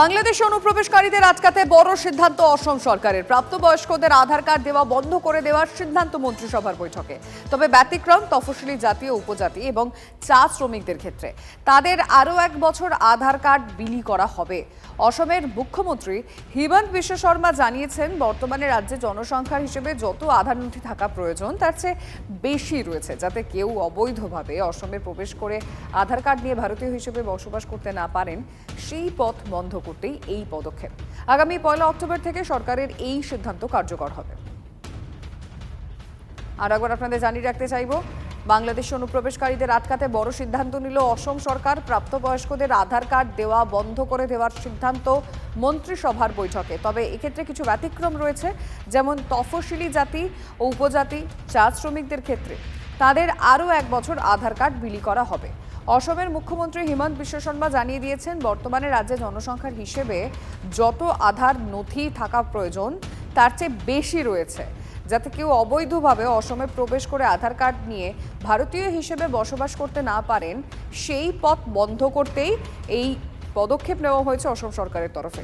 বাংলাদেশে অনুপ্রবেশকারীদের আটকাতে বড় সিদ্ধান্ত অসম সরকারের। প্রাপ্তবয়স্কদের আধার কার্ড দেওয়া বন্ধ করে দেওয়ার সিদ্ধান্ত মন্ত্রিসভার বৈঠকে। তবে ব্যতিক্রম তফসিলি জাতি ও উপজাতি এবং চা শ্রমিকদের ক্ষেত্রে। তাদের আরও 1 বছর আধার কার্ড বিলি করা হবে। অসমের মুখ্যমন্ত্রী হিমন্ত বিশ্ব শর্মা জানিয়েছেন, বর্তমানে রাজ্যে জনসংখ্যার হিসেবে যত আধার নথি থাকা প্রয়োজন তার চেয়ে বেশি রয়েছে, যাতে কেউ অবৈধভাবে অসমে প্রবেশ করে আধার কার্ড নিয়ে ভারতীয় হিসেবে বসবাস করতে না পারেন, সেই পথ বন্ধ করতেই এই পদক্ষেপ। আগামী 1 অক্টোবর থেকে সরকারের এই সিদ্ধান্ত কার্যকর হবে। আর একবার আপনাদের জানিয়ে রাখতে চাইব, বাংলাদেশে অনুপ্রবেশকারীদের আটকাতে বড় সিদ্ধান্ত নিল অসম সরকার। প্রাপ্তবয়স্কদের আধার কার্ড দেওয়া বন্ধ করে দেওয়ার সিদ্ধান্ত মন্ত্রিসভার বৈঠকে। তবে এক্ষেত্রে কিছু ব্যতিক্রম রয়েছে, যেমন তফসিলি জাতি ও উপজাতি চা শ্রমিকদের ক্ষেত্রে তাদের আরও 1 বছর আধার কার্ড বিলি করা হবে। অসমের মুখ্যমন্ত্রী হিমন্ত বিশ্ব শর্মা জানিয়ে দিয়েছেন, বর্তমানে রাজ্যে জনসংখ্যার হিসেবে যত আধার নথি থাকা প্রয়োজন তার চেয়ে বেশি রয়েছে, যাতে কেউ অবৈধভাবে অসমে প্রবেশ করে আধার কার্ড নিয়ে ভারতীয় হিসেবে বসবাস করতে না পারেন, সেই পথ বন্ধ করতেই এই পদক্ষেপ নেওয়া হয়েছে অসম সরকারের তরফে।